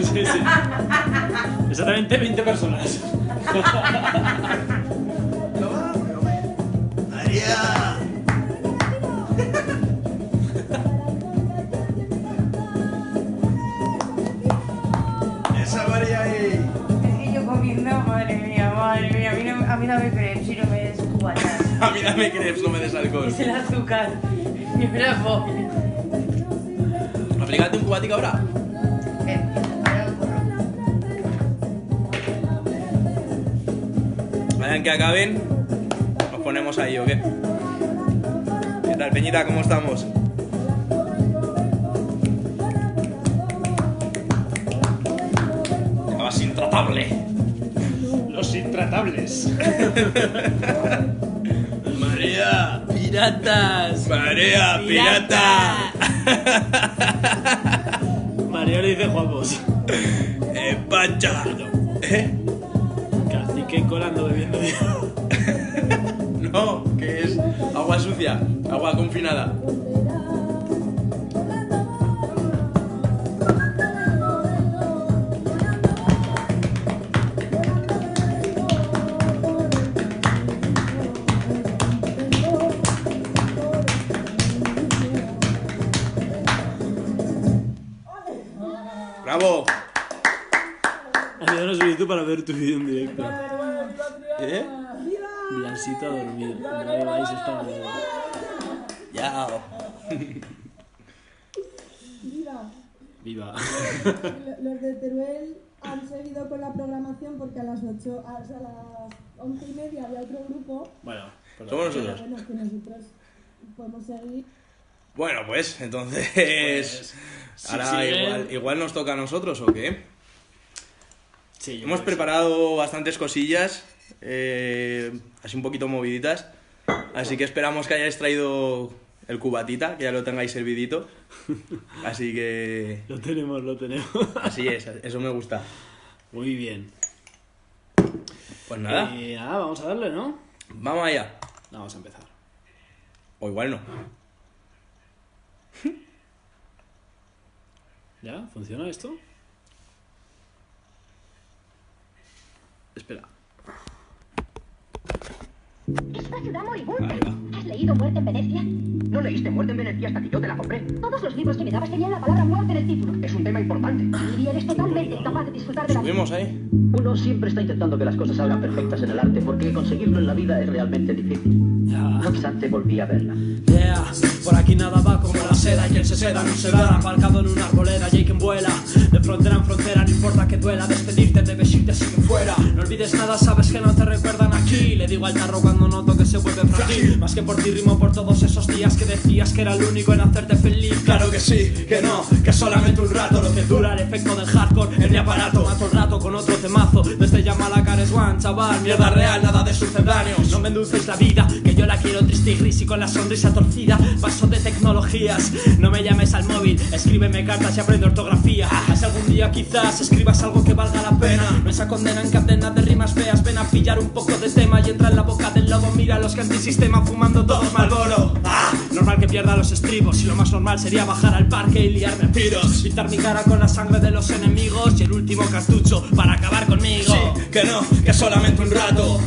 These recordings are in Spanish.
Sí, sí. Exactamente 20 personas. ¡María! ¡Esa María ahí! Es que yo comiendo, madre mía, a mí no me crees si no me des cubatas. A mí dame crepes, no me des alcohol. Es el azúcar. Y me la voy. ¿Aplícate un cubatica ahora? Ahora lo corro. Vayan que acaben, nos ponemos ahí, ¿o qué? ¿Qué tal, Peñita? ¿Cómo estamos? Acabas intratable. Los intratables. María, Piratas. María, pirata. Mario le dice Juanpos. Pancha. ¿Eh? Cacique colando bebiendo. No, que es agua sucia, agua confinada. ¡Bravo! Ayúdanos solicitud para ver tu vídeo en directo. ¿Eh? Blasita dormida. Nadie vais está. Yao. Viva. Los de Teruel han seguido con la programación porque a las 8, a las 11:30 había otro grupo. Bueno, Somos nosotros. Bueno, que nosotros podemos seguir. Bueno, pues entonces. Sí, Ahora sí, igual nos toca a nosotros, ¿o qué? Sí, yo Hemos creo que preparado bastantes cosillas, así un poquito moviditas. Así que esperamos que hayáis traído el cubatita, que ya lo tengáis servidito. Así que. sí. Lo tenemos. Así es, eso me gusta. Muy bien. Pues nada, Vamos a darle, ¿no? vamos allá. Vamos a empezar. O igual no. ¿Ya? ¿Funciona esto? Espera. Es una ciudad moribunda. Ahí va. ¿Has leído Muerte en Venecia? No leíste Muerte en Venecia hasta que yo te la compré. Todos los libros que me dabas tenían la palabra muerte en el título. Es un tema importante. Y eres totalmente incapaz de disfrutar de la vida. Subimos ahí. Uno siempre está intentando que las cosas salgan perfectas en el arte porque conseguirlo en la vida es realmente difícil. No obstante, volví a verla. Yeah, por aquí nada va como la seda y quien se seda no se da. Aparcado en una arboleda y hay quien vuela de frontera en frontera, no importa que duela. Despedirte debes irte sigue fuera. No olvides nada, sabes que no te recuerdan aquí. Le digo al tarro cuando noto que se vuelve frágil. Más que por ti rimo por todos esos días que decías que era el único en hacerte feliz. Claro que sí, que no, que solamente un rato. Lo que dura el efecto del hardcore en mi aparato. Mato el rato con otro temazo. Desde Yamalacar es one, chaval. Mierda real, nada de sucedáneos. No me endulces la vida, que yo la quiero triste y gris y con la sonrisa torcida. Paso de tecnologías, no me llames al móvil. Escríbeme cartas y aprende ortografía. Si algún día quizás escribas algo que valga la pena. No esa condena en cadena de rimas feas. Ven a pillar un poco de tema y entra en la boca del lobo. Mira a los que antisistema fumando todos Marlboro. Normal que pierda los estribos y lo más normal sería bajar al parque y liarme a tiros. Pintar mi cara con la sangre de los enemigos y el último cartucho para acabar conmigo. Sí, que no, que solamente un rato.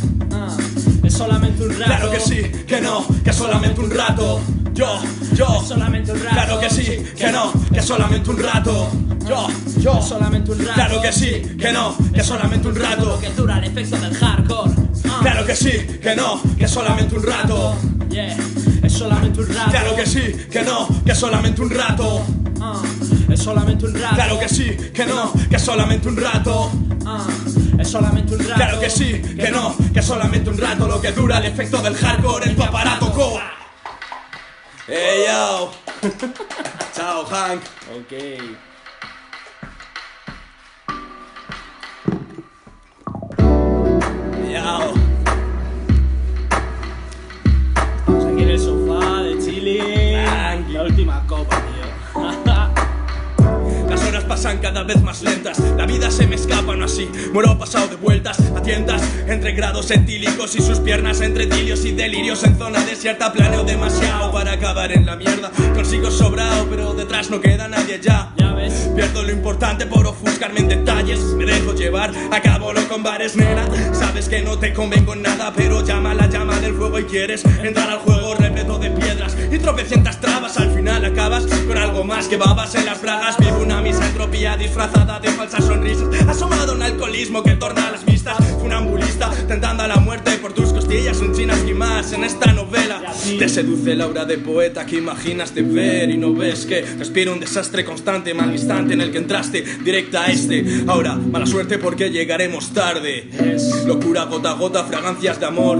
Es solamente un rato. Claro que sí, que no, que solamente un rato. Es solamente un rato. Claro que sí, que no, que solamente un rato. Es solamente un rato. Claro que sí, que no, que solamente un rato. Lo que dura el efecto del hardcore. Claro que sí, que no, que solamente un rato. Yeah, es solamente un rato. Claro que sí, que no, que solamente un rato. Es solamente un rato. Claro que sí, que no, que solamente un rato. Es solamente un rato. Claro que sí, que no, que solamente un rato. Lo que dura el efecto del hardcore en tu aparato. Go. Hey yo. Chao, Hank. Ok. Yo. Estamos aquí en el sofá de Chile. Tranqui. La última copa, tío. Las horas pasan cada vez más lentas. La vida se me escapa, no así. Muero pasado de vueltas a tientas entre grados etílicos y sus piernas entre tilios y delirios. En zona desierta planeo demasiado para acabar en la mierda. Consigo sobrado, pero detrás no queda nadie ya. Ya ves. Pierdo lo importante por ofuscarme en detalles. Me dejo llevar, acabo lo con bares, nena. Sabes que no te convengo en nada, pero llama la llama del fuego y quieres entrar al juego repleto de piedras y tropecientas trabas. Al final acabas con algo más que babas en las bragas. Vivo una misantropía disfrazada de falsas sonrisas. Asomado un alcoholismo que torna las vistas. Funambulista, tentando a la muerte por tus costillas. Un chinaski más en esta novela. Te seduce la aura de poeta que imaginas de ver y no ves que respiro un desastre constante. Mal instante en el que entraste, directa a este. Ahora, mala suerte porque llegaremos tarde. Locura gota a gota, fragancias de amor.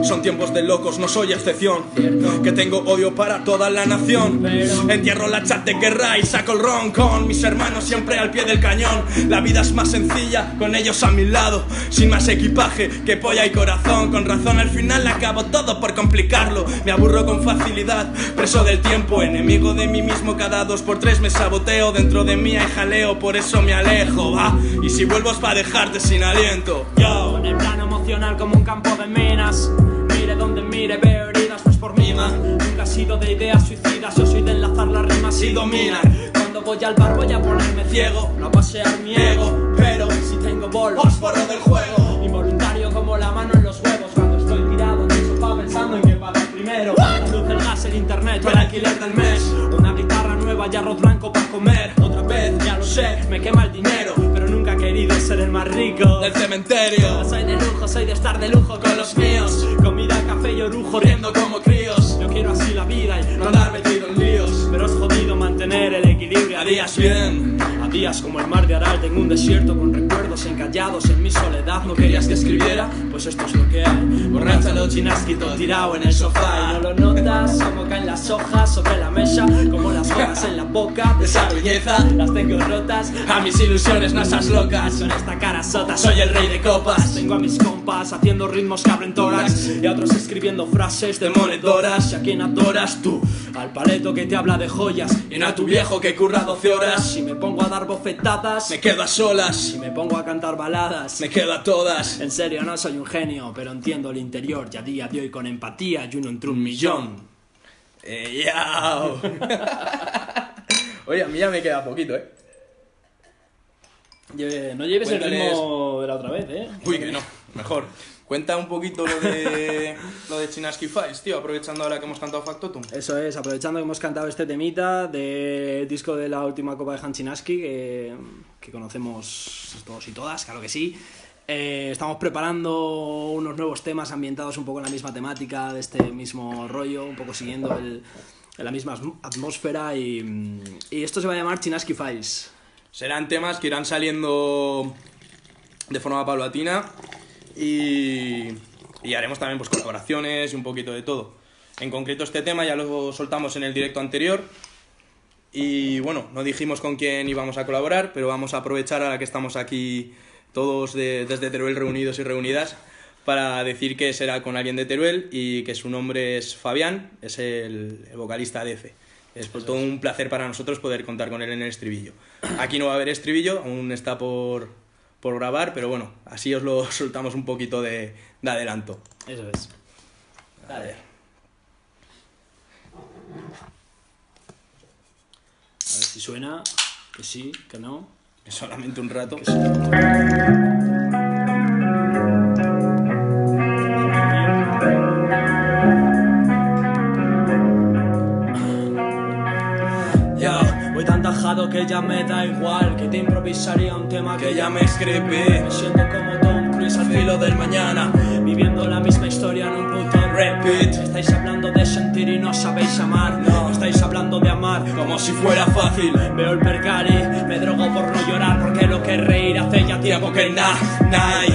Son tiempos de locos, no soy excepción. Que tengo odio para toda la nación. Entierro la chat de guerra y saco el ron con mis hermanos siempre al pie del cañón. La vida es más sencilla con ellos a mi lado, sin más equipaje que polla y corazón. Con razón al final acabo todo por complicarlo. Me aburro con facilidad, preso del tiempo, enemigo de mí mismo. Cada 2x3 me saboteo, dentro de mí hay jaleo, por eso me alejo, va. Y si vuelvo es para dejarte sin aliento. Yo, en el plano emocional como un campo de minas. Mire donde mire, veo heridas, pues por mí, man. Nunca he sido de ideas suicidas, yo soy de enlazar las rimas y dominar. Cuando voy al bar voy a ponerme ciego, no a pasear mi ego, pero si tengo bolos, fósforo del juego. Involuntario como la mano en los huevos, cuando estoy tirado en el sofá pensando en qué pagar primero. La luz, el gas, el internet, el alquiler del mes. Una guitarra nueva y arroz blanco para comer. Otra vez, ya lo sé, me quema el dinero, pero nunca he querido ser el más rico del cementerio. Soy de lujo, soy de estar de lujo con los míos. Comida, café y orujo, riendo como críos. Yo quiero así la vida y no andar metido en líos. Pero es jodido mantener el equilibrio a días bien, a días como el mar de Aral. Tengo un desierto con recuerdos encallados en mi soledad. ¿No querías que escribiera? Pues esto es lo que hay. Borracha lo chinaski todo tirado en el sofá. Y no lo notas, como caen las hojas sobre la mesa, como las hojas en la boca de esa belleza. Las tengo rotas, a mis ilusiones no esas locas. Con esta cara sota soy el rey de copas. Tengo a mis compas haciendo ritmos que abren tórax y a otros escribiendo frases demoledoras. ¿Y a quién adoras tú? Al paleto que te habla de joyas y no a tu viejo que curra 12 horas. Si me pongo a dar bofetadas, me quedo a solas. Si me pongo a cantar baladas, me quedo a todas. En serio, no soy un genio, pero entiendo el interior y a día de hoy con empatía y uno entre 1.000.000. ¡Yao! Oye, a mí ya me queda poquito, No lleves Cuéntales... el ritmo de la otra vez, Uy, que no, mejor. Cuenta un poquito lo de Chinaski Files, tío, aprovechando ahora que hemos cantado Factotum. Eso es, aprovechando que hemos cantado este temita del disco de la última copa de Han Chinaski, que conocemos todos y todas, claro que sí. Estamos preparando unos nuevos temas ambientados un poco en la misma temática de este mismo rollo, un poco siguiendo la misma atmósfera y esto se va a llamar Chinaski Files. Serán temas que irán saliendo de forma paulatina y haremos también pues colaboraciones y un poquito de todo. En concreto este tema ya lo soltamos en el directo anterior y bueno, no dijimos con quién íbamos a colaborar, pero vamos a aprovechar ahora que estamos aquí todos desde Teruel reunidos y reunidas para decir que será con alguien de Teruel y que su nombre es Fabián, es el vocalista de F. Es todo un placer para nosotros poder contar con él en el estribillo. Aquí no va a haber estribillo, aún está por grabar, pero bueno, así os lo soltamos un poquito de adelanto. Eso es. A ver. A ver si suena, que sí, que no. Solamente un rato. Voy tan tajado que ya me da igual, que te improvisaría un tema que ya me escribí. Me siento como Tom Cruise al filo del mañana, viviendo la misma historia en un puto repeat. Estáis hablando de sentir y no sabéis amar. No, estáis hablando de amar como si fuera fácil. Veo el Percari, me drogo por no llorar, porque lo que reír hace ya tiempo que nada.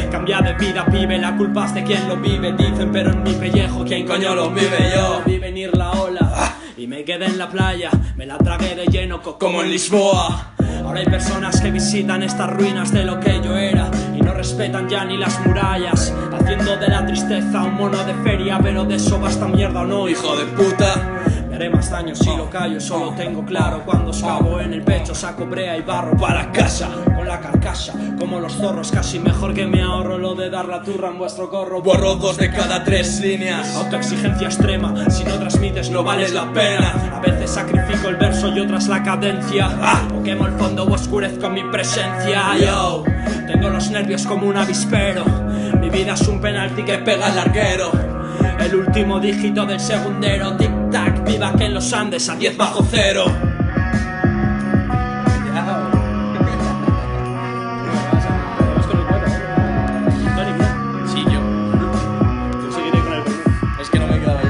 Cambia de vida, pibe, la culpa es de quien lo vive. Dicen, pero en mi pellejo, ¿quién coño lo vive? Yo vi venir la ola y me quedé en la playa, me la tragué de lleno como en Lisboa. Ahora hay personas que visitan estas ruinas de lo que yo era y no respetan ya ni las murallas, haciendo de la tristeza un mono de feria, pero de eso basta mierda o no, hijo de puta. Me haré más daño si lo callo, eso lo tengo claro. Cuando escabo en el pecho saco brea y barro para casa. Con la carcasa, como los zorros, casi mejor que me ahorro lo de dar la turra en vuestro corro. Borro 2 de cada 3 líneas. Autoexigencia extrema, si no transmites no vales la pena. A veces sacrifico el verso y otras la cadencia. O quemo el fondo o oscurezco mi presencia. Yo, tengo los nervios como un avispero. Mi vida es un penalti que pega al larguero. El último dígito del segundero. Tic tac, viva que en los Andes a 10 bajo cero. Sí, yo. Yo seguiré con el menú. Es que no me quedaba yo.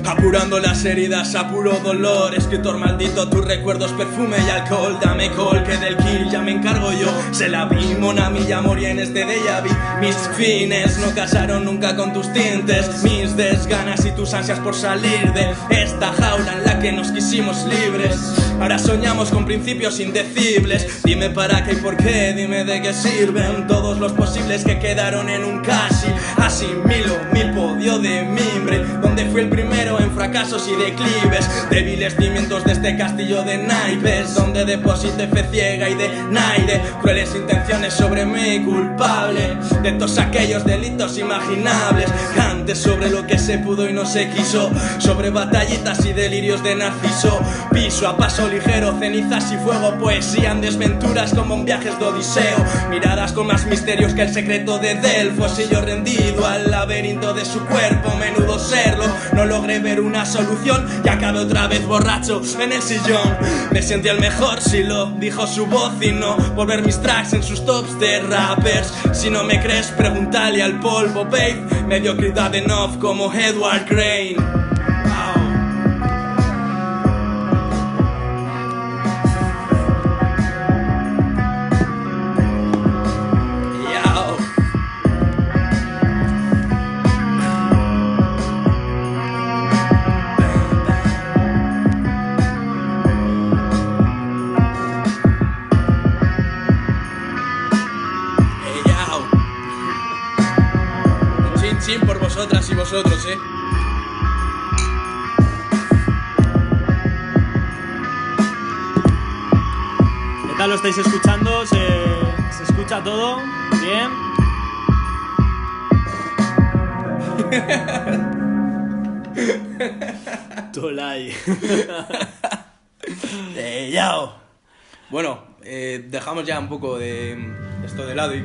Apurando las heridas a puro dolor. Escritor maldito, tus recuerdos, perfume y alcohol. Dame call, que del kill ya me encargo yo. Se la vi, Mona Milla, morí en este déjà vu. Mis fines no casaron nunca con tus tintes. Mis desganas y tus ansias por salir de esta jaula en la que nos quisimos libres. Ahora soñamos con principios indecibles. Dime para qué y por qué, dime de qué sirven todos los posibles que quedaron en un casi. Asimilo mi podio de mimbre, donde fui el primero en fracasos y declives. Débiles cimientos de este castillo de naipes, donde deposité fe ciega y de naire. Crueles intenciones sobre mí, culpable de todos aquellos delitos imaginables. Antes sobre lo que se pudo y no se quiso, sobre batallitas y delirios de Narciso. Piso a paso ligero, cenizas y fuego, poesía en desventuras como en viajes de Odiseo. Miradas con más misterios que el secreto de Delfos. Y yo rendido al laberinto de su cuerpo, menudo serlo, no logré ver una solución y acabé otra vez borracho en el sillón. Me sentí el mejor, si lo dijo su voz, y no por ver mis tracks en sus tops de rappers. Si no me crees, pregúntale al polvo, babe. Mediocridad enough como Edward Crane. Por vosotras y vosotros, ¿Qué tal lo estáis escuchando? ¿Se escucha todo? ¿Bien? Tolai. Yao. Bueno, dejamos ya un poco de esto de lado y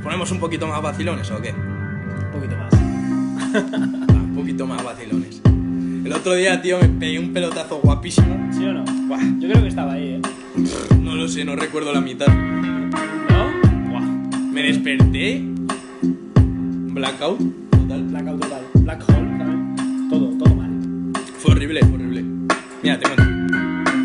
ponemos un poquito más vacilones, ¿o qué? Un poquito más. Un poquito más vacilones. El otro día, tío, me pegué un pelotazo guapísimo. ¿Sí o no? Buah. Yo creo que estaba ahí, No lo sé, no recuerdo la mitad. ¿No? Buah. Me desperté. Blackout total. Blackout total. Black hole también. Todo mal. Fue horrible, fue horrible. Mira, te cuento.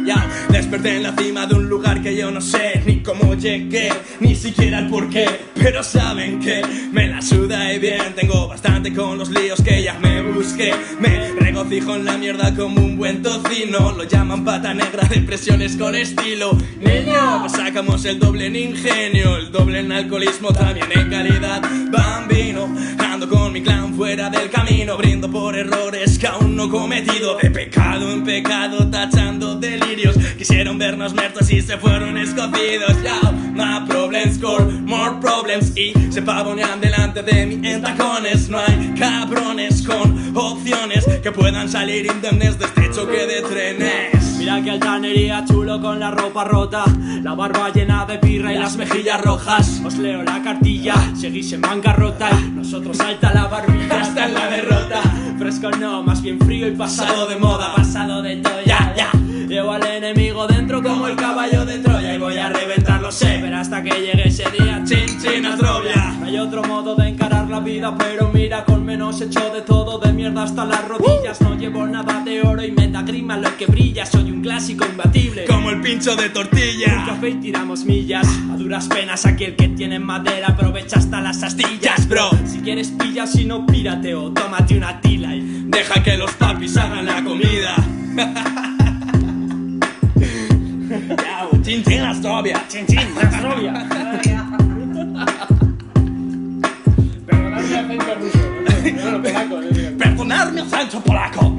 Ya, desperté en la cima de un lugar que yo no sé ni cómo llegué, ni siquiera el porqué. Pero saben que me la suda y bien. Tengo bastante con los líos que ya me busqué. Me regocijo en la mierda como un buen tocino. Lo llaman pata negra, depresiones con estilo. Niño, pues sacamos el doble en ingenio, el doble en alcoholismo, también en calidad. Bambino, ando con mi clan fuera del camino. Brindo por errores que aún no he cometido. De pecado en pecado, tachando delirios. Quisieron vernos muertos y se fueron escocidos. Ya, no problems, score, more problems. Y se pavonean delante de mí en tacones. No hay cabrones con opciones que puedan salir indemnes de este choque de trenes. Mira que altanería, chulo con la ropa rota, la barba llena de birra y las mejillas rojas. Os leo la cartilla, seguís en bancarrota y nosotros alta la barbilla hasta en la derrota. Fresco no, más bien frío y pasado de moda, pasado de toya, ya. Llevo al enemigo dentro como el caballo de Troya y voy a reventarlo, sé, pero hasta que llegue ese día, chin chin a Troya. No hay otro modo de encarar la vida, pero mira, con menos hecho de todo, de mierda hasta las rodillas. No llevo nada de oro y me da grima lo que brilla, soy un clásico imbatible, como el pincho de tortilla. Un café y tiramos millas, a duras penas aquí el que tiene madera aprovecha hasta las astillas, bro. Si quieres pilla, si no pirateo, tómate una tila y deja que los papis hagan la comida. Chin chin las Nastrovia. Chin, chin, Nastrovia. Perdonadme acento ruso. No, polaco. Perdonadme acento polaco.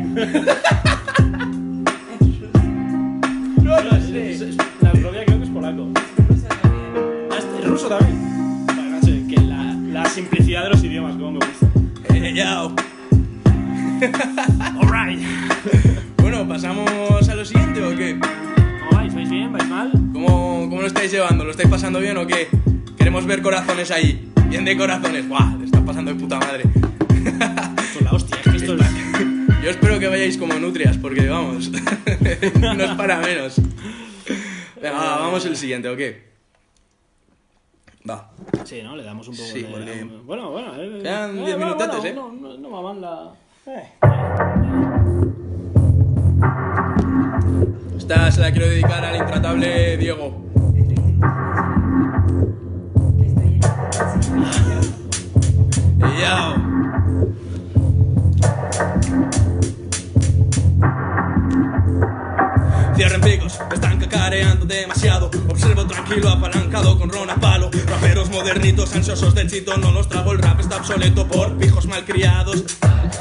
No sé. Nastrovia creo que es polaco. ¿Es ruso también? Bueno, no sé, que la simplicidad de los idiomas, como me gusta. Yao. Alright. Bueno, ¿pasamos a lo siguiente o qué? ¿Cómo vais? ¿Vais bien? ¿Vais mal? ¿Cómo lo estáis llevando? ¿Lo estáis pasando bien o qué? Queremos ver corazones ahí. Bien de corazones. ¡Buah! Le está pasando de puta madre. Esto es la hostia, es que esto es... Yo espero que vayáis como nutrias, porque vamos, no es para menos. Venga, vamos el siguiente, ¿o qué? Va. Sí, ¿no? Le damos un poco Sí, de... porque... Bueno. Quedan 10 minutetes, ¿eh? No va mal la... Esta se la quiero dedicar al intratable Diego. Yao. Cierren picos, están cacareando demasiado. Observo tranquilo, apalancado con ron a palo. Raperos modernitos, ansiosos del chito. No los trago, el rap está obsoleto por pijos malcriados.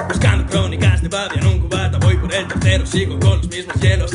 Buscando crónicas de Badia en un cubata. Voy por el tercero, sigo con los mismos hielos.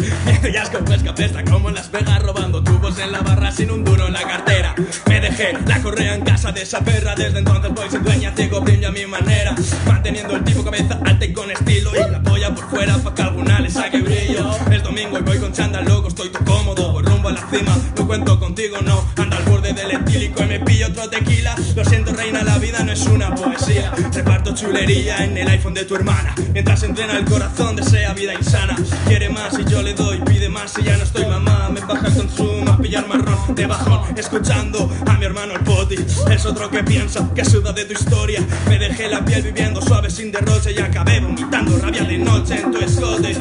Ya es como escape, está como en Las Vegas, robando tubos en la barra sin un duro en la cartera. Me dejé la correa en casa de esa perra. Desde entonces voy sin dueña, ciego, brillo a mi manera. Manteniendo el tipo cabeza alta y con estilo. Y la polla por fuera pa' que alguna le saque brillo. Es domingo y voy con chándal loco, estoy todo cómodo. Voy rumbo a la cima, no cuento contigo, no. Ando al borde del etílico y me pillo otro tequila. Lo siento, reina, la vida no es una poesía. Reparto chulería en el iPhone de tu hermana. Mientras entrena el corazón, desea vida insana. Quiere más y yo le doy, pide más y ya no estoy mamá. Me baja el consumo a pillar marrón de bajón. Escuchando a mi hermano el poti. Es otro que piensa, que suda de tu historia. Me dejé la piel viviendo suave sin derroche. Y acabé vomitando rabia de noche en tu escote.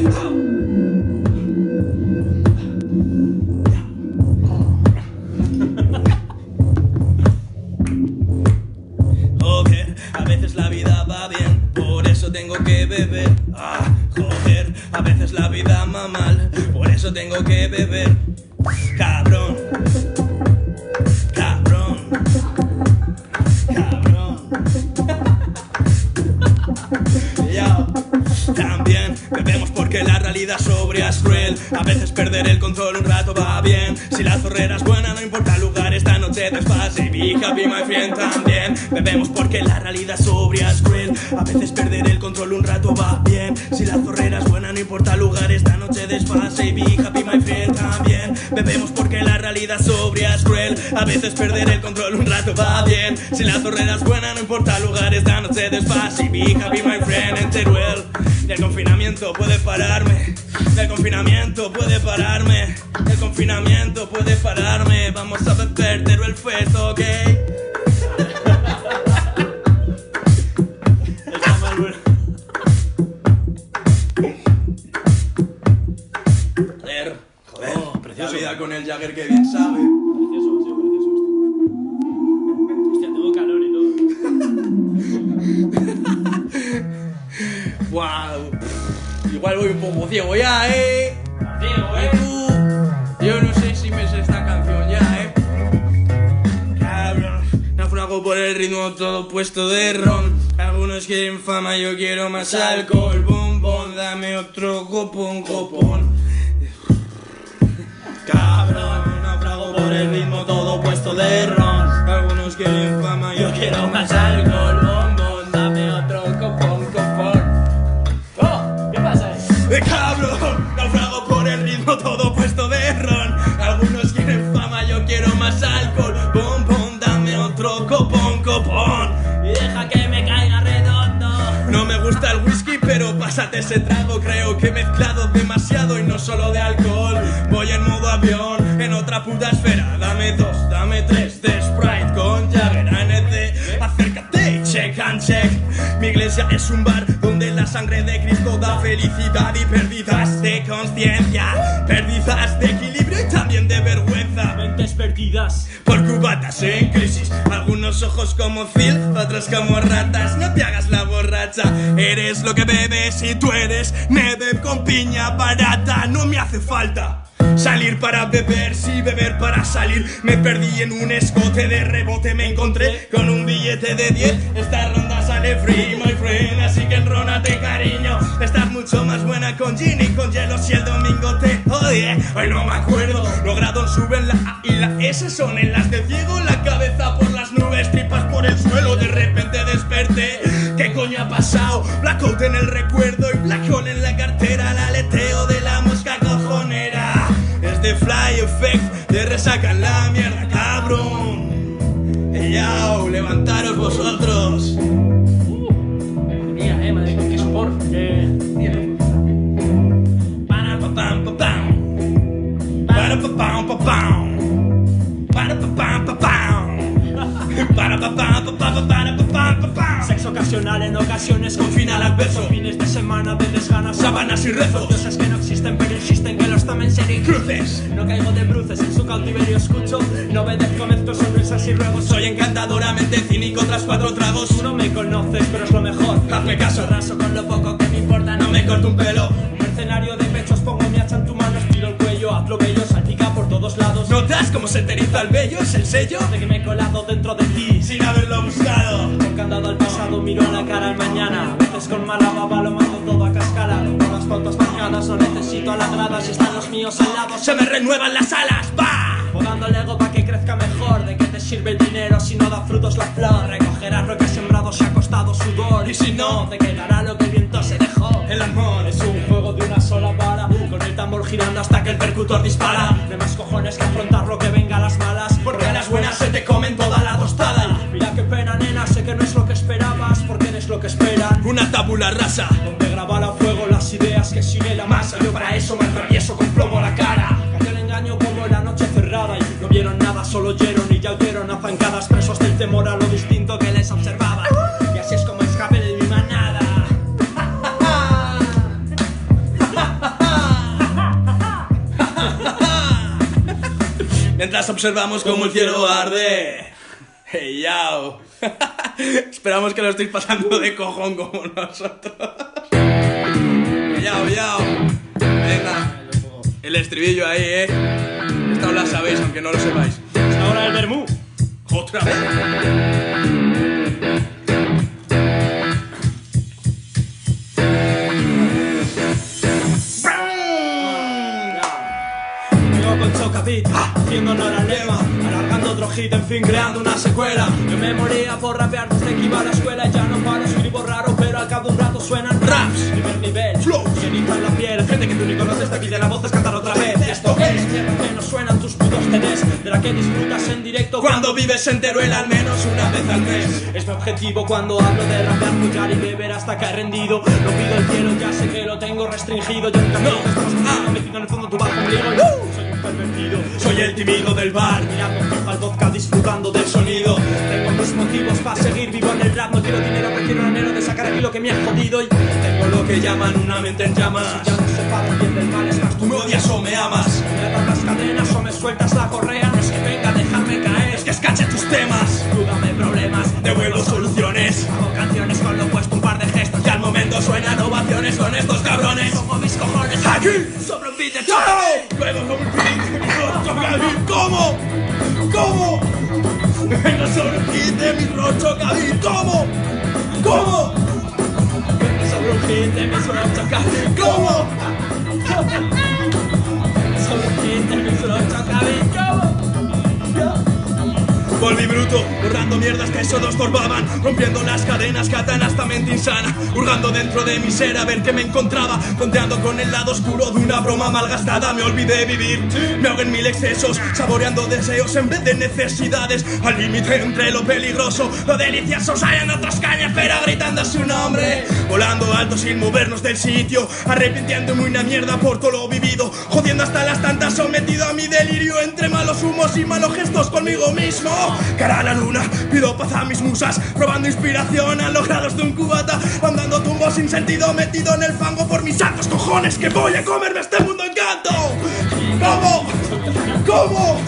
Joder, a veces la vida va bien, por eso tengo que beber. Joder, a veces la vida va mal, por eso tengo que beber. Cabrón, cabrón, cabrón. Ya. También bebemos porque la realidad sobria es cruel. A veces perder el control un rato va bien. Si la zorrera es buena no importa el lugar. Esta noche desfase, be happy my friend. También bebemos porque la realidad sobria es cruel. A veces perder el control un rato va bien. Si la zorrera es buena no importa el lugar. Esta noche desfase, be happy my friend. También bebemos porque la realidad sobria es cruel. A veces perder el control un rato va bien. Si la zorrera es buena no importa el lugar. Esta noche desfase, be happy my friend. En Teruel. El confinamiento puede pararme. El confinamiento puede pararme. El confinamiento puede pararme. Vamos a beber Teruel Fest, ¿ok? Joder, precioso. La vida con el Jagger que bien sabe. Precioso, ha sido precioso esto. Hostia, tengo calor y todo. Wow. Igual voy un poco ciego ya, Ciego, ¿Y tú? Yo no sé si me sé esta canción ya, Cabrón, naufrago por el ritmo todo puesto de ron. Algunos quieren fama, yo quiero más alcohol. Bombón, dame otro copón, copón. Cabrón, naufrago por el ritmo todo puesto de ron. Algunos quieren fama, yo quiero más alcohol. Bombón, dame otro copón, copón. ¿Qué pasa ahí? Cabrón, naufrago por el ritmo todo puesto de ron. Algunos quieren fama, yo quiero más alcohol. Bom, bom, dame otro copón, copón. Y deja que me caiga redondo. No me gusta el whisky, pero pásate ese trago. Creo que he mezclado demasiado y no solo de alcohol. Voy en modo avión, en otra puta esfera. Dame 2, dame 3 de Sprite con Jagger ANC. Acércate y check and check. Mi iglesia es un bar donde la sangre de Cristo da felicidad y pérdidas de conciencia, pérdidas de equilibrio y también de vergüenza. Mentes perdidas. Por cubatas en crisis, algunos ojos como Phil, otros como ratas. No te hagas la borracha, eres lo que bebes y tú eres Nedeb con piña barata. No me hace falta Salir para beber, sí, beber para salir. Me perdí en un escote, de rebote me encontré con un billete de 10. Esta ronda sale free, my friend, así que enrónate, cariño. Estás mucho más buena con gin y con hielo. Si el domingo te odie, hoy no me acuerdo. Los grados suben, la A y la S son en las del ciego. La cabeza por las nubes, tripas por el suelo. De repente desperté, ¿qué coño ha pasado? Blackout en el recuerdo y black hole en la cartera. El aleteo de la mosca cojonera es de fly effect, te resacan la mierda, cabrón. Yao, levantaros vosotros. Mira, madre, qué sport. Para pa pam pa pam. Para pa pam pa pam. Para pa pam pa pam. Para pa pam pa pam para pa pam pa pam. Sexo ocasional en ocasiones con final adverso. Fines de semana de desganas, Sábanas y rezos. dioses que no existen pero insisten que los tomen serio. Cruces. No caigo de bruces, en su cautiverio escucho. No obedezco, mezclo sonrisas y ruegos. Soy encantadoramente cínico tras 4 tragos. Tú no me conoces, pero es lo mejor. Hazme caso, Raso con lo poco que me importa, no me corto un pelo. Un mercenario de pechos, pongo mi hacha en tu mano, estiro el cuello, hazlo bello, salpica por todos lados. ¿Notas cómo se te eriza el vello? ¿Es el sello? De que me he colado dentro de ti, Sin haberlo buscado. con candado al pasado, miro a la cara al mañana. A veces con mala baba lo mando todo a cascala. Con las pautas marcadas, no necesito a la grada. Si están los míos al lado, Se me renuevan las alas, ¡va! podando el ego pa' que crezca mejor. ¿De qué te sirve el dinero si no da frutos la flor? Recogerás lo que has sembrado si ha costado sudor. Y si no, te quedará lo que el viento se dejó. El amor Es un juego de una sola vara, con el tambor girando hasta que el percutor dispara. No hay más cojones que afrontar lo que venga a las malas, porque a las buenas se te comen toda la tostada. Mira qué pena, nena, sé que no es lo que esperabas, porque eres lo que esperan. Una tabula rasa. Donde grabar a fuego las ideas que sigue la masa. Yo para eso me atravieso con plomo la cara. Cayó el engaño como la noche cerrada y no vieron nada, solo oyeron y ya oyeron a zancadas, presos del temor a lo distinto que les observaba. Y así es como escapé de mi manada. Mientras observamos cómo el cielo arde. Hey, yao. Esperamos que lo estéis pasando de cojón como nosotros. Yao, yao. Venga. El estribillo ahí, Esta os la sabéis, aunque no lo sepáis. Es la hora del vermú. Otra vez. Vengo con Chocabit, haciendo honor al lema, alargando otro hit, en fin, creando una secuela. Yo me moría por rapear desde que iba a la escuela y ya no paro, escribo raro, pero al cabo de un rato suenan raps. Primer nivel, Flows. que erizan la piel, gente que tú ni conoces te pide la voz es cantar otra vez. Esto es tierra que no suenan tus putos tenés, de la que disfrutas en directo Cuando vives en Teruel al menos una vez al mes. es mi objetivo cuando hablo de rapear, luchar y beber hasta que he rendido. No pido el cielo, ya sé que lo tengo restringido. Yo nunca creo que estamos metido en el fondo tu bajo ombligo. Soy un pervertido, Soy el tímido del bar. mirando fijo al vodka, disfrutando del sonido. Tengo mis motivos para seguir vivo en el rap. No quiero dinero, prefiero un anhelo de sacar aquí lo que me ha jodido. Y Tengo lo que llaman una mente en llamas. ya no separo el bien del mal, es más Tú me odias o me amas. me atas las cadenas o me sueltas la correa. No es que venga a dejarme caer, Es que escache tus temas. tú dame problemas. Devuelvo soluciones. Hago canciones con lo opuesto, un par de gestos. Y al momento suenan ovaciones con estos cabrones. Como mis cojones Aquí. sobre un beat de ¡Chao! choque. Luego sobre un hit. ¿Cómo? ¿Cómo? Vengo sobre un hit de mi rocho cabir. ¿Cómo? ¿Cómo? Sobre un hit de mis ocho cabellos. ¿Cómo? Sobre un hit de mis ocho cabellos. Volví bruto, borrando mierdas que solo estorbaban, rompiendo las cadenas que atan a esta mente insana, hurgando dentro de mi ser a ver qué me encontraba, tonteando con el lado oscuro de una broma malgastada. Me olvidé vivir, me ahogué en mil excesos, saboreando deseos en vez de necesidades, al límite entre lo peligroso, lo delicioso. Salen otros cañaferas gritando su nombre, volando alto sin movernos del sitio, arrepintiéndome una mierda por todo lo vivido, jodiendo hasta las tantas, sometido a mi delirio entre malos humos y malos gestos conmigo mismo. Cara a la luna, pido paz a mis musas, probando inspiración a los grados de un cubata, andando tumbo sin sentido, metido en el fango por mis santos cojones, que voy a comerme este mundo encanto. ¿Cómo? ¿Cómo?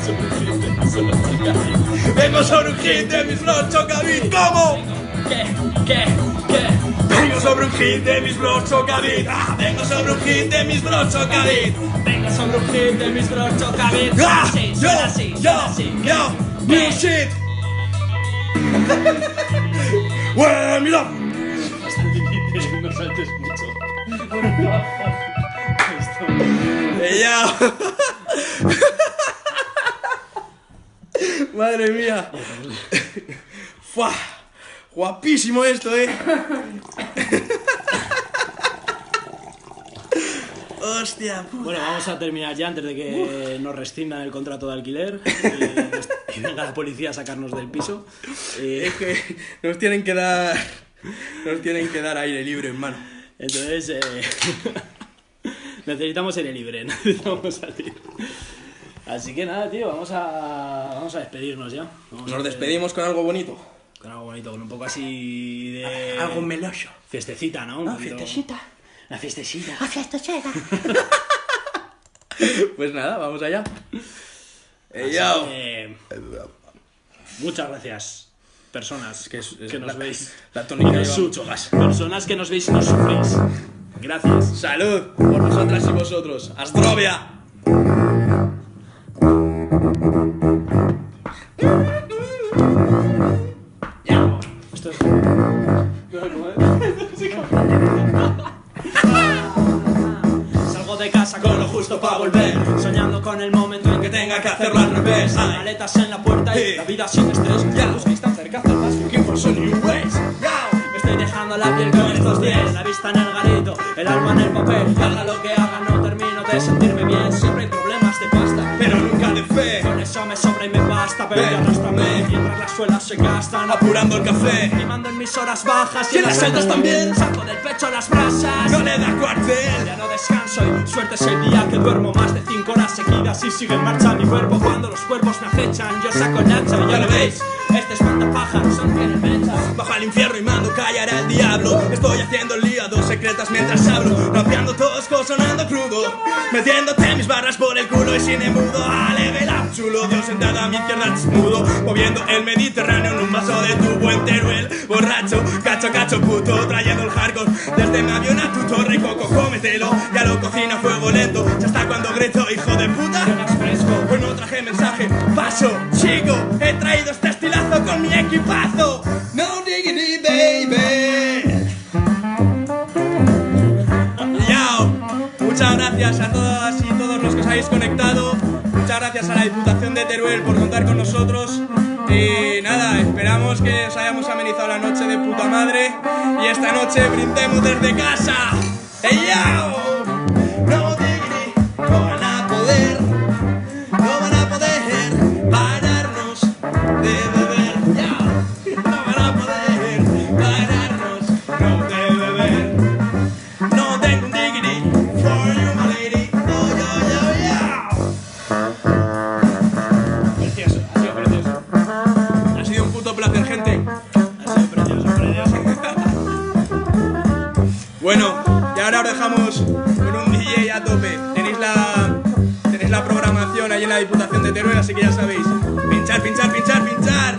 Vengo sobre un hit de mis flows chocabit. ¿Cómo? ¿Qué? Vengo sobre un hit de mis bros chocadit. Vengo sobre un hit de mis bros chocadit. Vengo sobre un hit de mis bros chocadit. Suena así, suena así. Yo, new shit. Well, mira. No saltes mucho. Ya. Madre mía. Fua. Guapísimo esto, Hostia, puta. Bueno, vamos a terminar ya antes de que nos rescindan el contrato de alquiler y venga la policía a sacarnos del piso. Es que nos tienen que dar aire libre, hermano. Entonces, necesitamos aire libre, necesitamos salir. Así que nada, tío, vamos a despedirnos ya. Nos despedimos con algo bonito. Con algo bonito, con un poco así de... Algo meloso. Fiestecita, ¿no? Una fiestecita. Una fiestecita. Pues nada, vamos allá. Así Yo. que, muchas gracias, personas que nos veis. La tónica Y nos lleva su- mucho gas. Personas que nos veis y nos sufrís. Gracias. Salud por nosotras y vosotros. Astrovia. Esto es... Salgo de casa con lo justo para volver, soñando con el momento en que tenga que hacerlo al revés. Maletas en la puerta y la vida sin estrés. Ya los que están cerca hacen más looking for some new ways. Me estoy dejando la piel con estos 10, la vista en el garito, el alma en el papel. Y haga lo que haga, no termino de sentirme bien. Siempre hay problemas de pasta, Pero nunca de fe. con eso me sobra y me basta. Pero arrástrame mientras las suelas se gastan, Apurando el café. animando en mis horas bajas Y en las altas también. Saco del pecho las brasas. No le da cuartel. Ya no descanso y suerte es el día que duermo más de 5 horas seguidas y sigue en marcha mi cuerpo. Cuando los cuerpos me acechan, yo saco el hacha y ya lo veis. Este espantapájaros son quienes me echan. Bajo al infierno y mando callar al diablo. Estoy haciendo liados secretas mientras hablo. Rapeando tosco, sonando crudo. Metiéndote mis barras por el culo y sin embudo. A level up, chulo. Dios sentado a mi izquierda desnudo. Moviendo el Mediterráneo en un vaso de tu buen Teruel. Borracho, cacho, cacho, puto. Trayendo el hardcore desde mi avión a tu torre. Coco, cómetelo. Ya lo cocina a fuego lento. Ya está cuando grito, hijo de puta. Pues no traje mensaje. Paso, chico. He traído este estilazo con mi equipazo. No diggity, baby. Yao. Muchas gracias a todas y todos los que os habéis conectado. Muchas gracias a la Diputación de Teruel por contar con nosotros. Y nada, esperamos que os hayamos amenizado la noche de puta madre. Y esta noche brindemos desde casa. ¡Ey, yao! No diggity, no van a poder pararnos de beber. Yao. No van a poder pararnos no de beber. No tengo un diggity for you, my lady. Oh, yo. Precioso, ha sido precioso. Ha sido un puto placer, gente. Ha sido precioso, precioso. Bueno, y ahora os dejamos con un DJ a tope. Tenéis la programación ahí en la Diputación de Teruel, así que ya sabéis. Pinchar, pinchar, pinchar, pinchar.